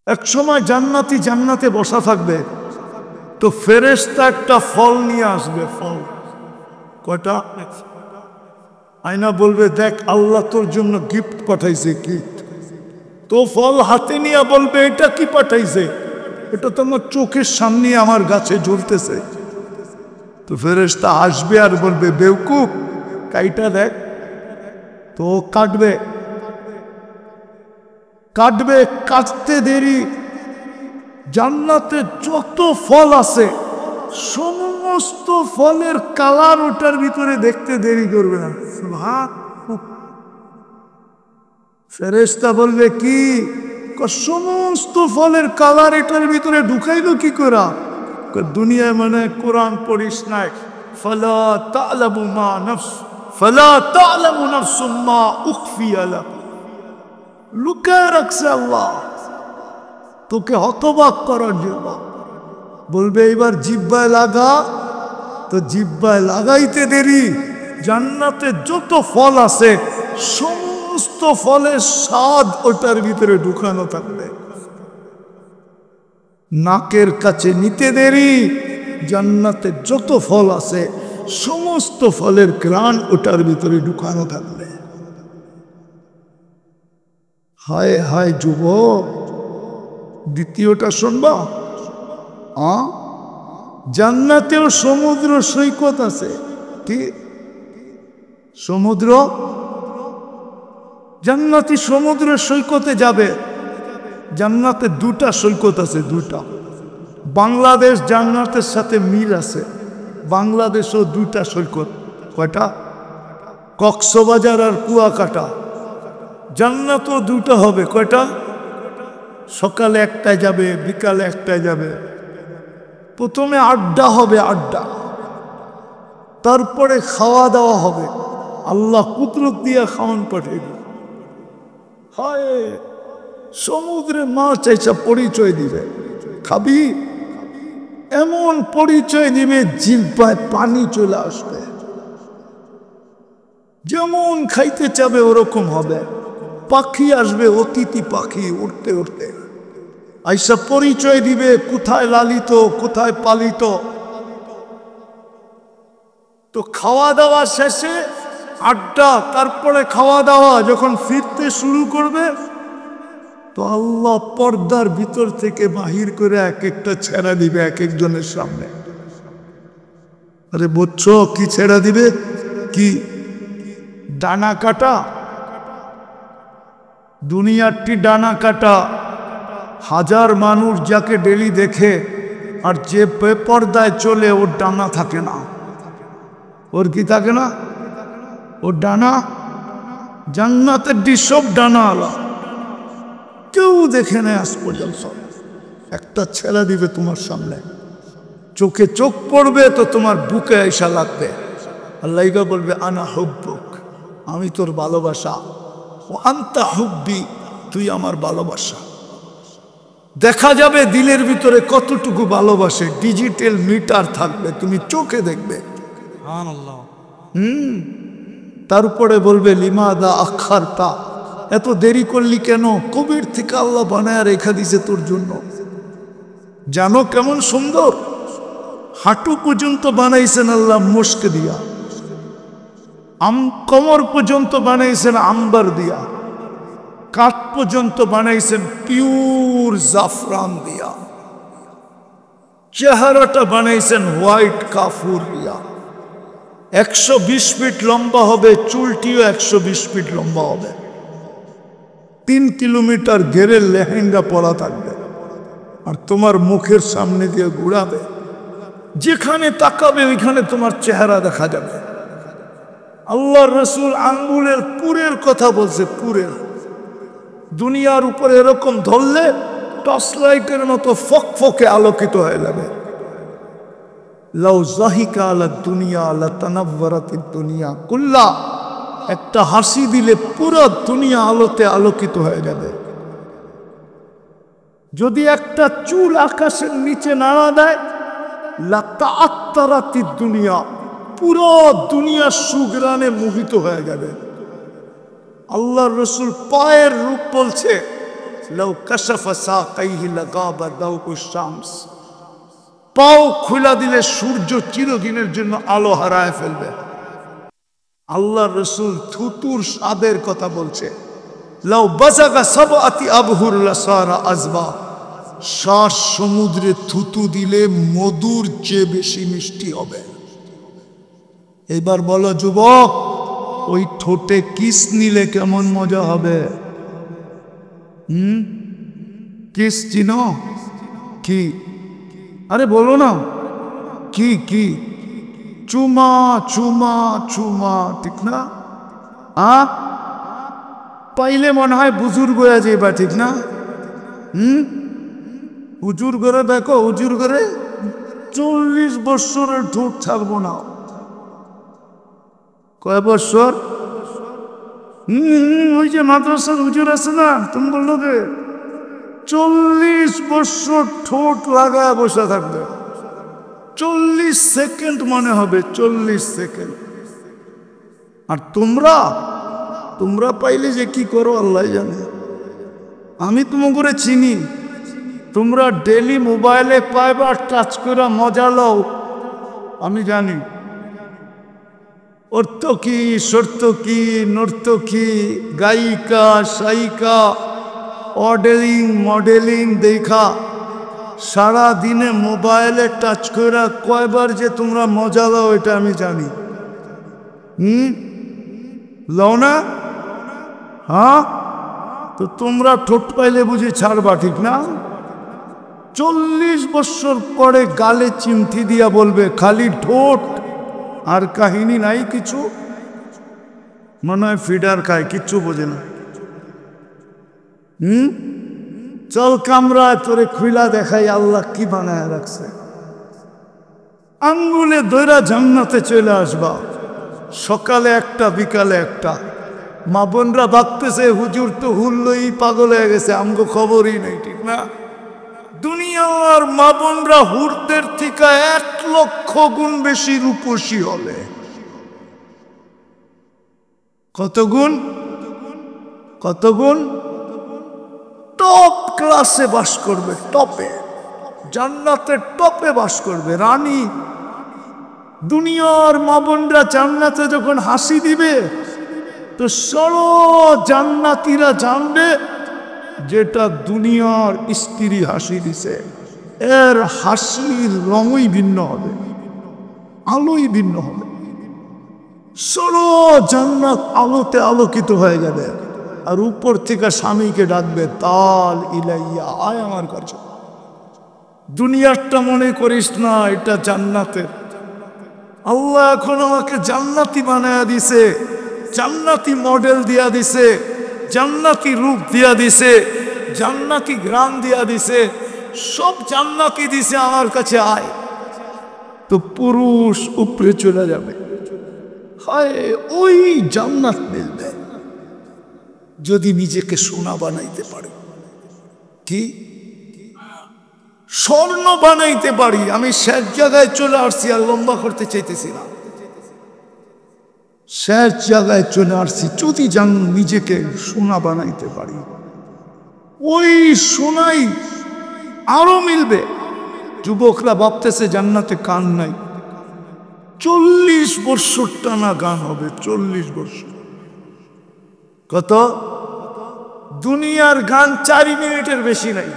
এক সময় জান্নাতি জান্নাতে বসা থাকবে, তো ফেরেশতা একটা ফল নিয়ে আসবে। ফল কয়টা? আয়না বলবে, দেখ আল্লাহ তোর জন্য গিফট পাঠাইছে, গিফট। তো ফল হাতে নিয়ে বলবে, এটা কি পাঠাইছে? এটা তো আমার চোখের সামনে আমার গাছে ঝুলতেছে। তো ফেরেশতা আসবে আর বলবে, বেউকুফ, কাইটা দেখ। তো কাটবে, কাটবে, কাটতে দেরি। জান্নাতে যত ফল আছে সমস্ত ফলের কালার ওটার ভিতরে দেখতে দেরি করবে না। ফেরেশতা বলবে, কি সমস্ত ফলের কালার এটার ভিতরে ঢুকাইলো কি করে? দুনিয়ায় মানে কোরআন পড়িস নাই। ফালা তা'লামু মা নাফস, ফালা তা'লামু নাফসুম মা উখফিয়া লাহুম। লুকায় রাখছে আল্লাহ তোকে হতবাক করার জন্য। বলবে এবার জিহ্বায় লাগা, তো জিহ্বায় লাগাইতে দেরি। জান্নাতে যত ফল আছে সমস্ত ফলের স্বাদ ওটার ভিতরে ঢুকানো থাকবে। নাকের কাছে নিতে দেরি। জান্নাতে যত ফল আছে সমস্ত ফলের ঘ্রাণ ওটার ভিতরে ঢুকানো থাকবে। হায় হায় যুবক, দ্বিতীয়টা শুনবা? জান্নাতেও সমুদ্র সৈকত আছে। কি সমুদ্র? জান্নাতি সমুদ্র সৈকতে যাবে। জান্নাতে দুটা সৈকত আছে, দুটা। বাংলাদেশ জান্নাতের সাথে মিল আছে। বাংলাদেশও দুটা সৈকত। কয়টা? কক্সবাজার আর কুয়াকাটা। জান্নাতও দুটা হবে। কয়টা? সকালে একটায় যাবে, বিকালে একটায় যাবে। প্রথমে আড্ডা হবে, আড্ডা। তারপরে খাওয়া দাওয়া হবে। আল্লাহ কুদরত দিয়ে খাওয়ান পাঠাইবে। হায়, সমুদ্রে মাছ এসে পরিচয় দিবে, খাবি? এমন পরিচয় দিবে জিহ্বায় পানি চলে আসবে। যেমন খাইতে চাবে ওরকম হবে। পাখি আসবে, অতিথি পাখি উঠতে উঠতে আইসা পরিচয় দিবে কোথায় লালিত, কোথায় পালিত। তো খাওয়া দাওয়া শেষে আড্ডা, তারপরে খাওয়া দাওয়া যখন ফিরতে শুরু করবে, তো আল্লাহ পর্দার ভিতর থেকে বাহির করে এক একটা ছেড়া দিবে এক একজনের সামনে। আরে বুঝছো কি ছেড়া দিবে? কি? ডানা কাটা। দুনিয়ারটি ডানা কাটা। হাজার মানুষ যাকে ডেলি দেখে, আর যে বেপর্দায় চলে ওর ডানা থাকে না। ওর কি থাকে না? ওর ডানা। জান্নাতের সব ডানা আলা, কেউ দেখে নেয় আজ পর্যন্ত। একটা ছেড়া দিবে তোমার সামনে, চোখে চোখ পড়বে তো তোমার বুকে এসা লাগবে। আল্লাহ বলবে, আনা হুব্বুক, আমি তোর ভালোবাসা। ও আনতা হুব্বি, তুই আমার ভালোবাসা। দেখা যাবে দিলের ভিতরে কতটুকু ভালোবাসে। ডিজিটাল মিটার থাকবে, তুমি চোখে দেখবে। তারপরে বলবে, লিমাদা আখারতা, এত দেরি করলি কেন? কবির থেকে আল্লাহ বানায় রেখা দিছে তোর জন্য। জানো কেমন সুন্দর? হাঁটু পর্যন্ত বানাইছেন আল্লাহ মুস্ক দিয়া, কোমর পর্যন্ত বানাইছেন আম্বার দিয়া, কাঠ পর্যন্ত বানাইছেন পিওর জাফরান দিয়া, চেহারাটা বানাইছেন হোয়াইট কাফুর দিয়া। 120 ফিট লম্বা হবে, চুলটিও 120 ফিট লম্বা হবে। 3 কিলোমিটার ঘেরে লেহেঙ্গা পরা থাকবে, আর তোমার মুখের সামনে দিয়ে ঘুরাবে। যেখানে তাকাবে ওইখানে তোমার চেহারা দেখা যাবে। আল্লাহ রসুল আঙ্গুলের পুরের কথা বলছে, পুরের। দুনিয়ার উপরে এরকম ধরলে টর্চ লাইটের মতো ফকফকে আলোকিত হয়ে যাবে। লাউ জাহিকা আলা দুনিয়া আলা তানাব্বারাতিদ দুনিয়া কুল্লা, একটা হাসি দিলে পুরো দুনিয়া আলোতে আলোকিত হয়ে যাবে। যদি একটা চুল আকাশের নিচে নাড়া দেয়, লা তাআত্তারাতিদ দুনিয়া, পুরো দুনিয়া সুগ্রানে মোহিত হয়ে যাবে। আল্লাহর রসুল পায়ের রূপ বলছে, লাউ কাশাফা সাকাইহি লাগাবা দাউকুশ শামস, পাও খুলা দিলে সূর্য চিরদিনের জন্য আলো হারায় ফেলবে। আল্লাহ রসুল থুতুর স্বাদের কথা বলছে, লাউ বাজাগা সাবআতি আবহুর লাসারা আজবা, 7 সমুদ্রে থুতু দিলে মধুর চেয়ে বেশি মিষ্টি হবে। এবার বলো যুবক, ওই ঠোঁটে কিস নিলে কেমন মজা হবে? কিস চিনো? কি? আরে বলো না, কি কি? চুমা চুমা চুমা, ঠিক না? পাইলে মনে হয় বুজুর্গ হয়ে যাইবা, ঠিক না? হুজুর করে দেখো, হুজুর করে 40 বৎসরের ঠোঁট ছাড়বো না। কয় বৎসর? ওই যে মাদ্রাসার হুজুর আছে না, তুমি বললো যে 40 বৎসর ঠোঁট লাগায় বসে থাকবে। 40 সেকেন্ড মনে হবে, 40 সেকেন্ড। আর তোমরা পাইলে যে কি করো আল্লাহ জানে। আমি তোমাকে চিনি, তোমরা ডেলি মোবাইলে পাইবা, টাচ করে মজা লও, আমি জানি। অর্থকী, সর্তকী, নর্তকী, গায়িকা, সায়িকা, মডেলিং দেখা সারা দিনে মোবাইলে টাচ করে কয়বার যে তোমরা মজা লও, এটা আমি জানি। লও না? হ্যাঁ, তো তোমরা ঠোঁট পাইলে বুঝি ছাড়বা, ঠিক না? 40 বৎসর পরে গালে চিমটি দিয়া বলবে খালি ঠোঁট, আর কাহিনী নাই কিছু। মনে হয় ফিডার খায়, কিচ্ছু বোঝে না। চল কামরা, তোরে খুইলা দেখাই আল্লাহ কি বানায় রাখছে। আঙ্গুলে ধইরা জান্নাতে চলে আসবা, সকালে একটা বিকালে একটা। মা বোনরা ভাবতেছে হুজুর তো হুল্লই পাগল হয়ে গেছে, আমগো খবরই নেই, ঠিক না? দুনিয়ার মা বোনরা হুরদের থেকে 1 লক্ষ গুণ বেশি রূপসী হলে। কত গুণ? কত গুণ? টপ ক্লাসে বাস করবে, টপে, জান্নাতের টপে বাস করবে রানী। দুনিয়ার মা বোনরা জান্নাতে যখন হাসি দিবে, তো সরো জান্নাতীরা জানবে যেটা দুনিয়ার স্ত্রী হাসি দিছে, এর হাসির রঙই ভিন্ন হবে, আলোই ভিন্ন হবে। সরো জান্নাত আলোতে আলোকিত হয়ে যাবে। আর উপর থেকে স্বামীকে ডাকবে, তাল ইলাইয়া, আয় আমার কাছে। দুনিয়ারটা মনে করিস না, এটা জান্নাতের। আল্লাহ এখন আমাকে জান্নাতি বানায়া দিছে, জান্নাতি মডেল দিয়া দিছে, জান্নাতি রূপ দিয়া দিছে, জান্নাতি গ্রাম দিয়া দিছে, সব জান্নাতি দিছে, আমার কাছে আয়। তো পুরুষ উপরে চলে যাবে, হায় ওই জান্নাত মিলবে যদি নিজেকে সোনা বানাইতে পারে। কি স্বর্ণ বানাইতে পারি। আমি শেষ জায়গায় চলে আসছি, আর লম্বা করতে চাইতেছি না। শেষ জায়গায় চলে আসছি, যদি নিজেকে সোনা বানাইতে পারি, ওই সোনাই আরো মিলবে। যুবকরা ভাবতেছে জান্নাতে কান নাই, 40 বৎসর টানা গান হবে, 40 বৎসর। কত? দুনিয়ার গান 4 মিনিটের বেশি নাই।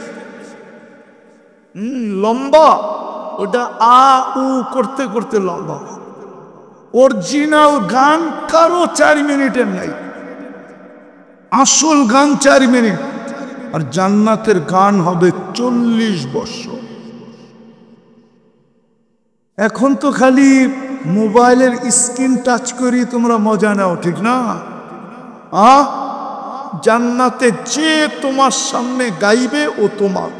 লম্বা, ওটা আ উ করতে করতে লম্বা। অরিজিনাল গান কারো 4 মিনিটের নাই, আসল গান 4 মিনিট। আর জান্নাতের গান হবে 40 বৎসর। এখন তো খালি মোবাইলের স্ক্রিন টাচ করি তোমরা মজা নাও, ঠিক না? জান্নাতে যে তোমার সামনে গাইবে ও তোমার।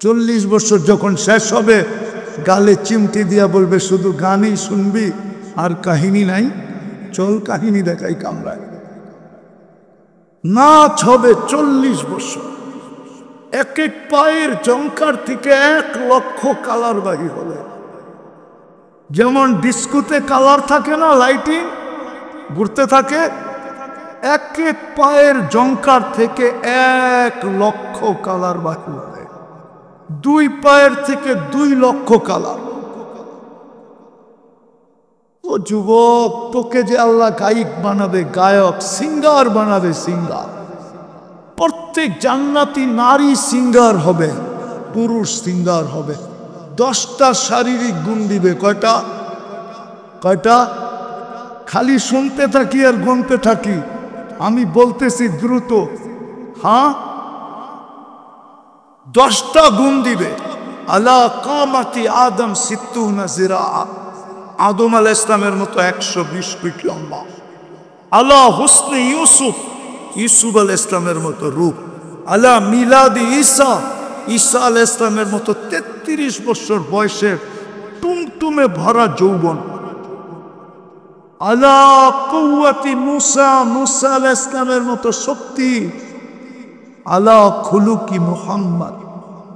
40 বছর যখন শেষ হবে, গালে চিমটি দিয়া বলবে শুধু গানই শুনবি, আর কাহিনী নাই, চল কাহিনী দেখাই কামরায়। নাচ হবে 40 বছর। এক এক পায়ের জঙ্কার থেকে 1 লক্ষ কালার বাহির হবে। যেমন ডিস্কোতে কালার থাকে না, লাইটিং ঘুরতে থাকে, এক এক পায়ের জঙ্কার থেকে 1,00,000 কালার বাকি হবে, 2 পায়ের থেকে 2,00,000 কালার। ও যুবক, তোকে যে আল্লাহ গায়ক বানাবে, গায়ক, সিঙ্গার বানাবে, সিঙ্গার। প্রত্যেক জান্নাতি নারী সিঙ্গার হবে, পুরুষ সিঙ্গার হবে। 10টা শারীরিক গুণ দিবে। কয়টা? কয়টা? খালি শুনতে থাকি আর গুনতে থাকি। আমি বলতেছি দ্রুত। হ্যাঁ, 10টা গুণ দিবে। আলা কামাতি আদম 60 জিরা, আদম আলাইহিস সালামের মতো 120 ফিট লম্বা। আলা হুসনে ইউসুফ, ইউসুফ আলাইহিস সালামের মতো রূপ। আলা মিলাদি ঈসা, ঈসা আলাইহিস সালামের মতো 33 বছর বয়সের টুমটুমে ভরা যৌবন। আলা কুওয়াতি মুসা, মুসা আলাইহিস সালামের মতো শক্তি। আলা খুলুকি মুহাম্মদ,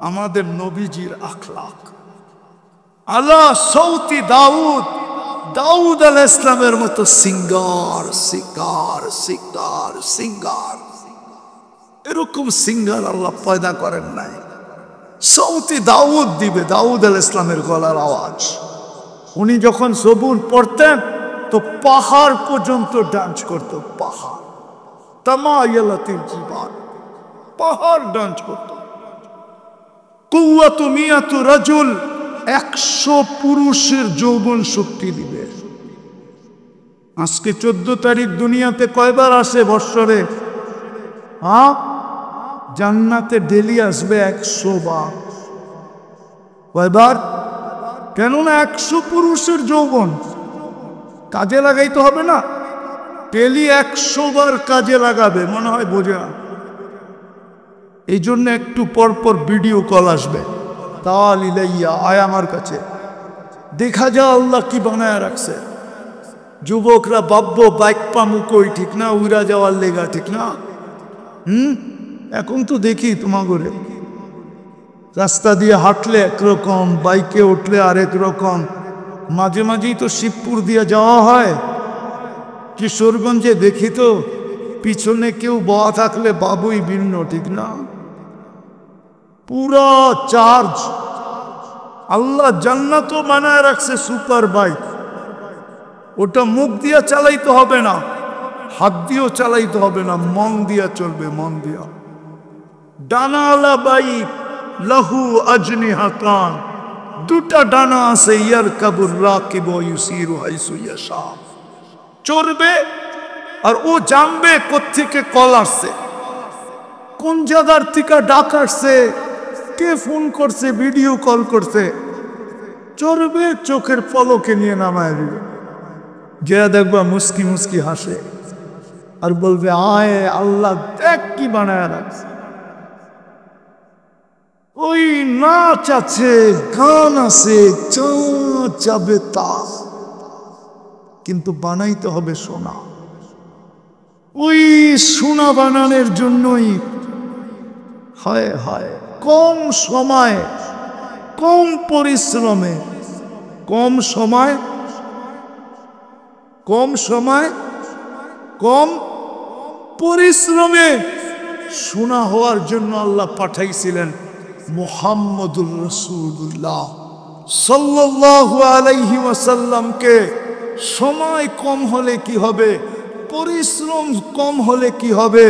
আমাদের নবীজির আখলাক। আলা সৌতি দাউদ, দাউদ আলাইহিস সালামের মতো সিঙ্গার, সিঙ্গার, সিঙ্গার, সিঙ্গার। এরকম সিঙ্গার আল্লাহ পয়দা করেন নাই। সৌতি দাউদ দিবে, দাউদ আলাইহিস সালামের গলার আওয়াজ। উনি যখন জবুর পড়তেন তো পাহাড় পর্যন্ত ডান্স করত। পাহাড়, তামায়ালাতিল জিবাল, পাহাড় ডান্স করত। কুওয়াতু মিয়াতু রাজুল, 100 পুরুষের যৌবন শক্তি দিবে। আজকে 14 তারিখ দুনিয়াতে কয়বার আসে বৎসরে? হ্যাঁ, জান্নাতে ডেলি আসবে 100 বার। কয়বার? কেননা 100 পুরুষের যৌবন কাজে লাগাইতে হবে না? ডেলি 100 বার কাজে লাগাবে। মনে হয় বোঝে না। এই জন্য একটু পরপর ভিডিও কল আসবে। তাল ইলাইয়া, আয় আমার কাছে, দেখা যা আল্লাহ কি বানায় রাখছে। যুবকরা ভাববো বাইক পামু কই, ঠিক না? উড়া যাওয়ার লেগা, ঠিক না? এখন তো দেখি তোমাগরে রাস্তা দিয়ে হাঁটলে একরকম, বাইকে উঠলে আরেক রকম। মাঝে মাঝেই তো শিবপুর দিয়ে যাওয়া হয়, কিশোরগঞ্জে দেখি তো পিছনে কেউ বয়া থাকলে বাবুই ভিন্ন, ঠিক না? পুরা চার্জ। আল্লাহ জান্নাতও বানায় রাখছে সুপার বাইক। ওটা মুখ দিয়া চালাইতে হবে না, হাত দিয়েও চালাইতে হবে না, মন দিয়া চলবে, মন দিয়া। ডানাওয়ালা বাইক, লাহু আজনিহাতান, 2টা ডানা আছে। ইয়ারকাবুর রাকিব ওয়া ইউসিরু হাইসু ইয়াশা, চড়বে আর ও জানবে কোত্থেকে কল আসছে, কোন জায়গার থেকে ডাক আসছে, কে ফোন করছে, ভিডিও কল করছে। চড়বে, চোখের পলকে নিয়ে নামায় দিবে। যে দেখবা মুস্কি মুস্কি হাসে আর বলবে, আয় আল্লাহ দেখ কি বানায় রাখছে। ওই নাচ আছে, গান আছে, যাবে তা, কিন্তু বানাইতে হবে সোনা। ওই সোনা বানানোর জন্যই হয় হয় কম সময়, কম পরিশ্রমে, কম সময়, কম সময়, কম পরিশ্রমে সোনা হওয়ার জন্য আল্লাহ পাঠাইছিলেন মুহাম্মদুর রাসূলুল্লাহ সাল্লাল্লাহু আলাইহি ওয়াসাল্লামকে। সময় কম হলে কি হবে, পরিশ্রম কম হলে কি হবে,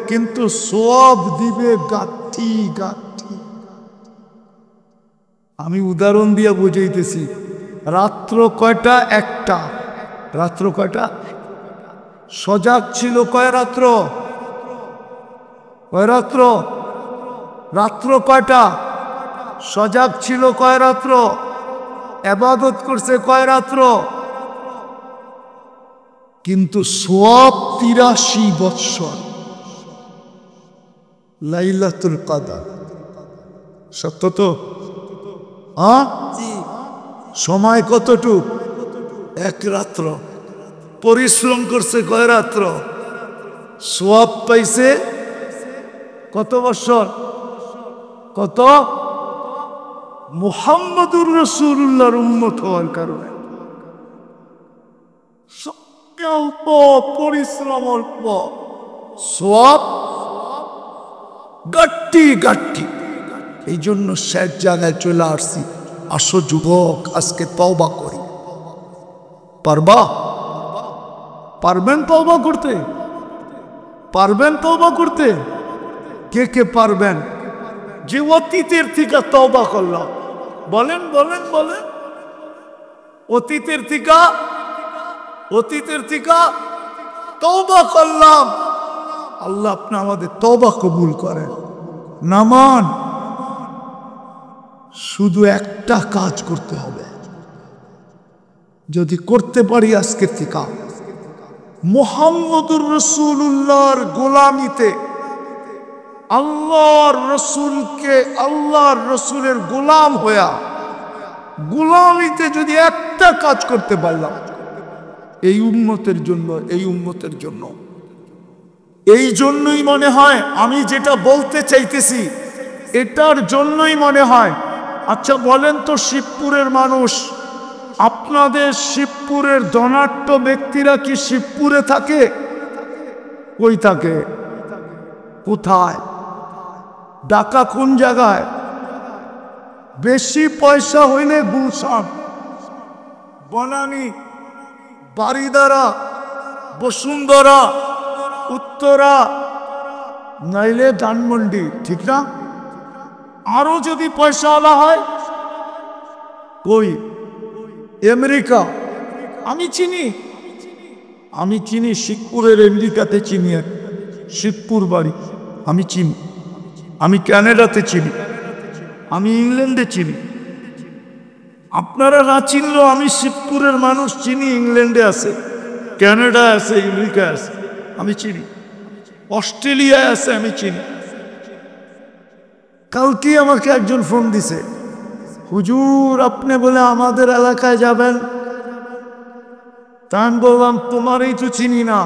কিন্তু সওয়াব দিবে গাঠি গাঠি। আমি উদাহরণ দিয়ে বুঝাইতেছি। রাত্র কয়টা? 1টা। রাত্র কয়টা? সজাগ ছিল কয় রাত্র? কয় রাত্র? রাত্র কয়টা? সজাগ ছিল কয় রাত্র? ইবাদত করছে কয় রাত্র? কিন্তু সওয়াব 83 বৎসর। লাইলাতুল কদর সত্য তো? হ্যাঁ, সময় কতটুক? 1 রাত্র। পরিশ্রম করছে কয় রাত্র? সওয়াব পাইছে কত বৎসর? কত? মুহাম্মদুর রাসূলুল্লাহর উম্মত হওয়ার কারণে। অল্প, পরিশ্রম অল্প, সওয়াব গাট্টি গাট্টি। এই জন্য শেষ জায়গায় চলে আসছি। আসো যুবক, আজকে তওবা করি। পারবা? পারবেন তওবা করতে? পারবেন তওবা করতে? কে কে পারবেন? যে অতীতের থেকে তওবা করলাম, বলেন বলেন বলেন। অতীতের থেকে তওবা করলাম, আল্লাহ আপনি আমাদের তওবা কবুল করেন। নামান, শুধু একটা কাজ করতে হবে, যদি করতে পারি আজকের থেকে মুহাম্মদুর রাসূলুল্লাহর গোলামিতে, আল্লাহর রসুলকে আল্লাহর রসুলের গোলাম হইয়া গোলামিতে যদি একটা কাজ করতে পারলাম, এই উম্মতের জন্য, এই উম্মতের জন্য। এই জন্যই মনে হয় আমি যেটা বলতে চাইতেছি এটার জন্যই মনে হয়। আচ্ছা বলেন তো, শিবপুরের মানুষ, আপনাদের শিবপুরের ধনাঢ্য ব্যক্তিরা কি শিবপুরে থাকে? কই থাকে? কোথায়? ঢাকা কোন জায়গায়? বেশি পয়সা হইলে গুলশান, বনানী, বারিদারা, বসুন্ধরা, উত্তরা, নাইলে ধানমন্ডি, ঠিক না? আরো যদি পয়সা আলা হয় কই? আমেরিকা। আমি চিনি শিবপুরের আমেরিকাতে চিনি, শিবপুর বাড়ি আমি চিনি, আমি কানাডাতে চিনি, আমি ইংল্যান্ডে চিনি। আপনারা না চিনলেও আমি শিবপুরের মানুষ চিনি, ইংল্যান্ডে আছে, কানাডা আছে, আমেরিকা আছে, আমি চিনি, অস্ট্রেলিয়ায় আছে, আমি চিনি। কালকে আমাকে একজন ফোন দিছে, হুজুর আপনি বলে আমাদের এলাকায় যাবেন। তা আমি বললাম তোমারই তো চিনি না,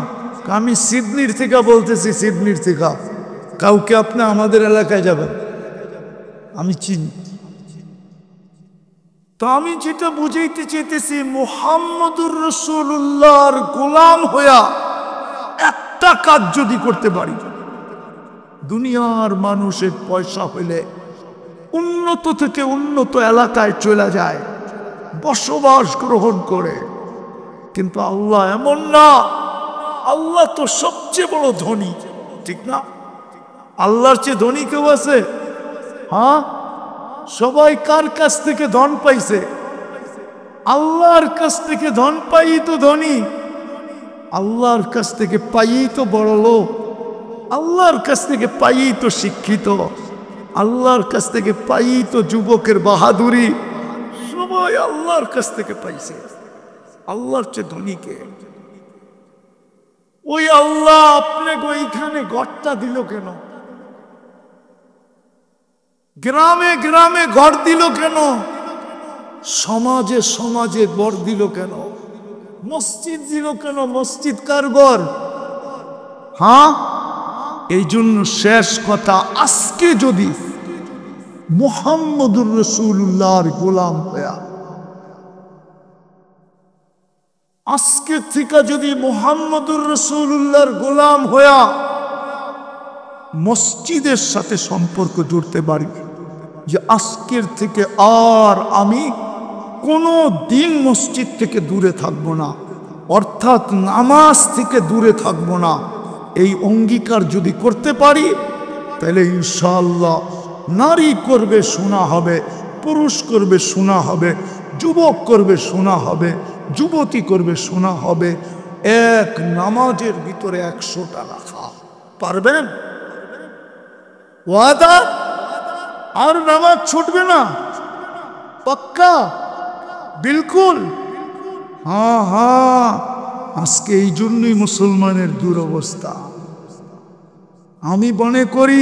আমি সিডনির থেকে বলতেছি, সিডনির থেকে। কাউকে আপনি আমাদের এলাকায় যাবেন, আমি চিনি। তো আমি যেটা বুঝাইতে চেয়েছি, মুহাম্মদুর রাসূলুল্লাহর গোলাম হইয়া একটা কাজ যদি করতে পারি, দুনিয়ার মানুষের পয়সা হইলে উন্নত থেকে উন্নত এলাকায় চলে যায়, বসবাস গ্রহণ করে। কিন্তু আল্লাহ এমন না, আল্লাহ তো সবচেয়ে বড় ধনী, ঠিক না? আল্লাহর চেয়ে ধনী কেউ আছে? হ্যাঁ, সবাই কার কাছ থেকে ধন পাইছে? আল্লাহর কাছ থেকে ধন পাই তো ধনী, আল্লাহর কাছ থেকে পাই তো বড় লোক, আল্লাহর কাছ থেকে পাই তো শিক্ষিত, আল্লাহর কাছ থেকে পাই তো যুবকের বাহাদুরি। সবাই আল্লাহর কাছ থেকে পাইছে। আল্লাহর চেয়ে ধনীকে ওই আল্লাহ আপনাকে ওইখানে ঘরটা দিল কেন? গ্রামে গ্রামে ঘর দিল কেন? সমাজে সমাজে ঘর দিল কেন? মসজিদ দিল কেন? মসজিদ কার ঘর? হ্যাঁ, এই জন্য শেষ কথা, আজকে যদি মুহাম্মদুর রাসূলুল্লাহর গোলাম হইয়া, আজকে থেকে যদি মুহাম্মদুর রাসূলুল্লাহর গোলাম হইয়া মসজিদের সাথে সম্পর্ক জুড়তে পারি, যে আজকের থেকে আর আমি কোনো দিন মসজিদ থেকে দূরে থাকব না, অর্থাৎ নামাজ থেকে দূরে থাকব না, এই অঙ্গীকার যদি করতে পারি, তাহলে ইনশাআল্লাহ নারী করবে শোনা হবে, পুরুষ করবে শোনা হবে, যুবক করবে শোনা হবে, যুবতী করবে শোনা হবে, এক নামাজের ভিতরে 100টা রাখা। পারবেন? ওয়াদা? আর নামাজ ছুটবে না? পাক্কা? বিলকুল? হ্যাঁ হ্যাঁ। আজকে এই জন্যই মুসলমানের দুরবস্থা। আমি মনে করি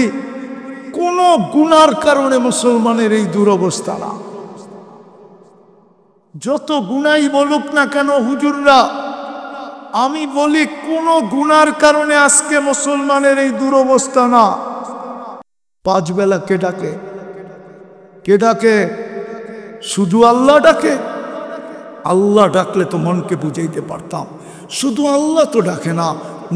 কোন গুনার কারণে মুসলমানের এই দুরবস্থা না। যত গুনাই বলুক না কেন হুজুররা, আমি বলি কোন গুনার কারণে আজকে মুসলমানের এই দুরবস্থা না। 5 বেলা কে ডাকে? কে ডাকে? শুধু আল্লাহ ডাকে? আল্লাহ ডাকলে তো মনকে বুঝাইতে পারতাম। শুধু আল্লাহ তো ডাকে না,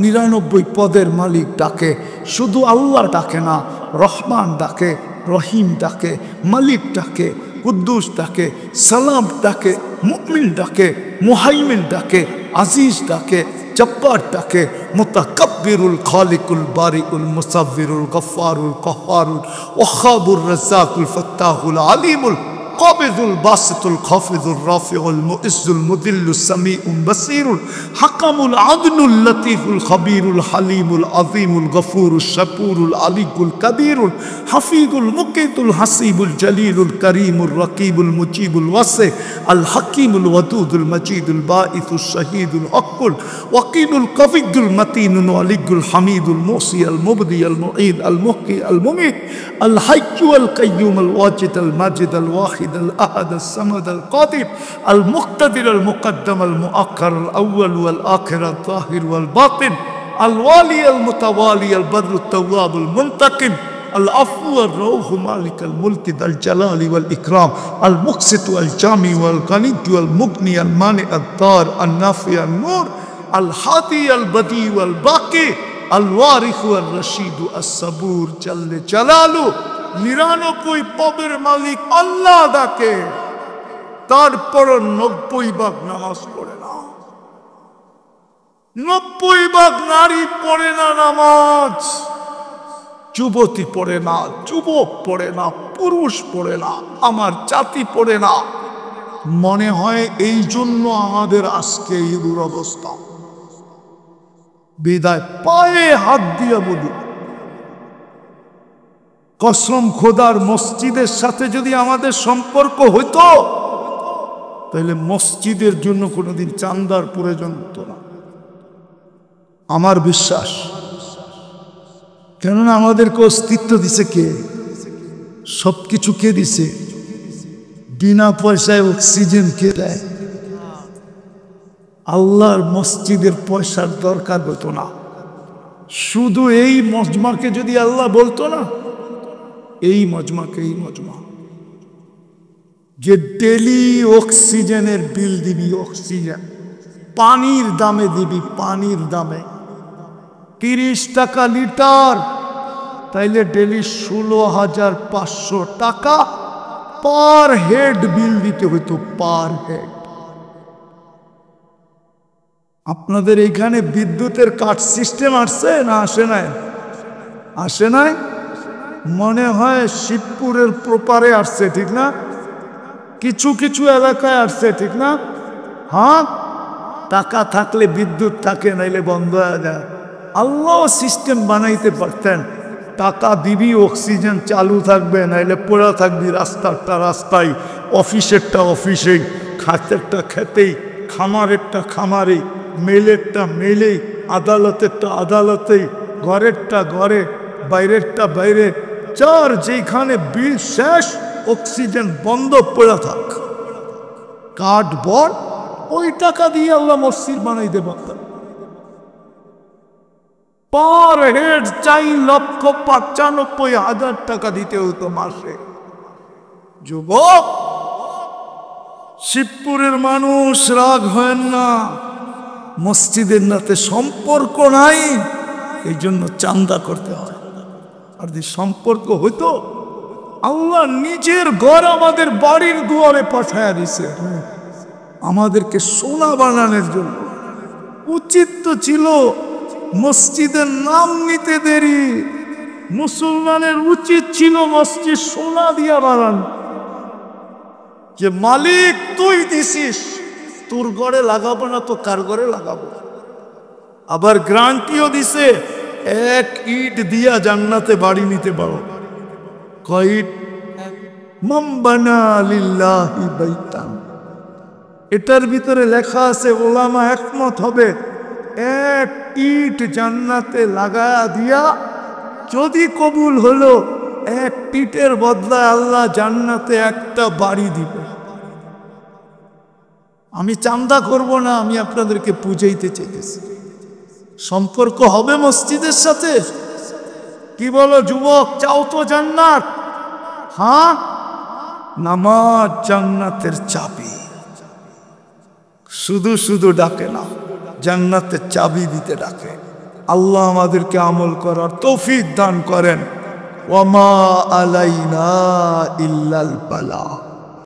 99 পদের মালিক ডাকে। শুধু আল্লাহ ডাকে না, রহমান ডাকে, রহিম ডাকে, মালিক ডাকে, কুদ্দুস ডাকে, সালাম ডাকে, মুমিন ডাকে, মুহাইমিন ডাকে, আজিজ ডাকে, জব্বার ডাকে, মুতাকাব্বিরুল খালিকুল বারিউল মুসাব্বিরুল গফফারুল কহ্হারুল ওয়াহাবুর রাজ্জাকুল ফাত্তাহুল আলিমুল কাবিদুল বাসিতুল খাফিদুল রাফিউল মুইজ্জুল মুদিল্লুস সামিউল বাসীরুল হাকামুল আদলুল লতীফুল খবীরুল হালিমুল আযীমুল গফুরুশ শাকুরুল আলিকুল কবীরুল হাফিজুল মুকিতুল হাসিবুল জলিলুল করিমুল রকিবুল মুজিবুল ওয়াসি আল হাকিমুল ওয়াদুদুল মজিদুল বাঈসুশ শাহীদুল হকুল ওয়াকিলুল কবিয়ুল মতিনুল ওয়ালিয়ুল হামিদুল মুসি আল মুবদি আল মুঈদ আল মুহয়ি আল মুমীত আল হাইয়্যু আল কাইয়্যুম আল ওয়াজিদ আল মাজিদ আল ওয়াহিদ الأحد الصمد القادر المقتدر المقدم المؤخر الأول والآخر الظاهر والباطن الوالي المتوالي البر التواب المنتقم العفو الرؤوف مالك الملك ذا الجلال والإكرام المقسط والجامع والغني والمغني المانع الضار النافع النور الهادي البديع والباقي الوارث والرشيد الصبور جل جلاله 99 পদের মালিক আল্লাহ ডাকে, তারপর 90 ভাগ নামাজ পড়ে না, 90 ভাগ নারী পড়ে না নামাজ, যুবতী পড়ে না, যুবক পড়ে না, পুরুষ পড়ে না, আমার জাতি পড়ে না। মনে হয় এই জন্য আমাদের আজকে এই দুরবস্থা। বিদায় পায়ে হাত দিয়ে বলি, কসম খোদার, মসজিদের সাথে যদি আমাদের সম্পর্ক হইতো তাহলে মসজিদের জন্য কোনোদিন চাঁদার প্রয়োজন হতো না, আমার বিশ্বাস। কেননা আমাদেরকে অস্তিত্ব দিছে কে? সবকিছু কে দিছে? বিনা পয়সায় অক্সিজেন কে দেয়? আল্লাহর মসজিদের পয়সার দরকার হতো না। শুধু এই মজমাকে যদি আল্লাহ বলতো না, এই মজমাকে, এই মজমা যে ডেলি অক্সিজেনের বিল দিবি, অক্সিজেন পানির দামে দিবি, পানির দামে 30 টাকা লিটার, তাইলে ডেলি 16,500 টাকা পার হেড বিল দিতে হইতো, পার হেড। আপনাদের এইখানে বিদ্যুতের কাট সিস্টেম আসছে না আসে নাই? আসে নাই? মনে হয় শিবপুরের প্রপারে আসছে, ঠিক না? কিছু কিছু এলাকায় আসছে, ঠিক না? হ্যাঁ, টাকা থাকলে বিদ্যুৎ থাকে, নাইলে বন্ধ হয়ে যায়। আল্লাহ সিস্টেম বানাইতে পারতেন, টাকা দিবি, অক্সিজেন চালু থাকবে, নাইলে পড়া থাকবি রাস্তারটা রাস্তায়, অফিসেরটা অফিসেই, খাতেরটা খেতেই, খামারেরটা খামারেই, মেলেরটা মেলেই, আদালতেরটা আদালতেই, ঘরেরটা ঘরে, বাইরেরটা বাইরে, চার যেখানে বিল শেষ, অক্সিজেন বন্ধ পড়ে থাক, কাঠ বর, ওই টাকা দিয়ে আল্লাহ মসজিদ বানাইতে পারতেন। পার হেড 4,95,000 টাকা দিতে হতো মাসে। যুবক, শিবপুরের মানুষ রাগ হয় না, মসজিদের নাতে সম্পর্ক নাই, এই জন্য চাঁদা করতে হয়। আর যদি সম্পর্ক হইতো, আল্লাহ নিজের ঘর আমাদের বাড়ির দুয়ারে পাঠায়া দিছে আমাদেরকে সোনা বানানোর জন্য। উচিত তো ছিল মসজিদের নাম নিতে দেরি, মুসলমানের উচিত ছিল মসজিদ সোনা দিয়া বানানো, যে মালিক তুই দিছিস, তোর ঘরে লাগাবো না তো কার ঘরে লাগাবো। আবার গ্যারান্টিও দিছে, 1 ইট দিয়া জান্নাতে বাড়ি নিতে পারো। কয় ইট? মান বানা লিল্লাহি বাইতান। এটার ভিতরে লেখা আছে, ওলামা একমত হবে, 1 ইট জান্নাতে লাগায়া দিয়া যদি কবুল হলো, 1 ইটের বদলায় আল্লাহ জান্নাতে একটা বাড়ি দিবে। আমি চাঁদা করব না, আমি আপনাদেরকে বুঝাইতে চাইতেছি, সম্পর্ক হবে মসজিদের সাথে। কি বলো যুবক, চাও তো জান্নাত? হ্যাঁ, নামাজ জান্নাতের চাবি। শুধু শুধু ডাকে না, জান্নাতের চাবি দিতে ডাকে। আল্লাহ আমাদেরকে আমল করার তৌফিক দান করেন। ওয়ামা আলাইনা ইল্লাল বালাগ।